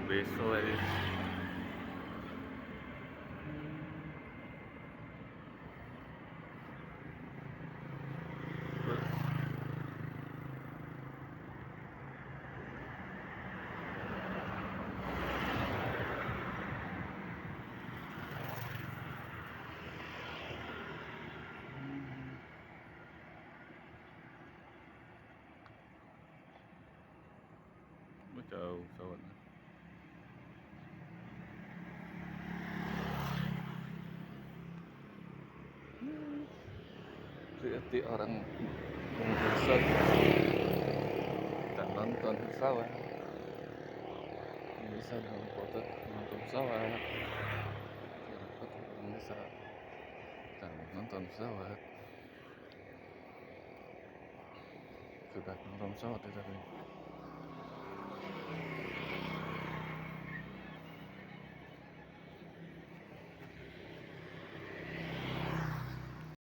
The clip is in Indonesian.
besok aja. Jauh pesawatnya. Berarti orang Indonesia tak nonton pesawat. Bisa dalam foto nonton pesawat. Dapat Indonesia tak nonton pesawat. Sudah nonton pesawat ya tadi.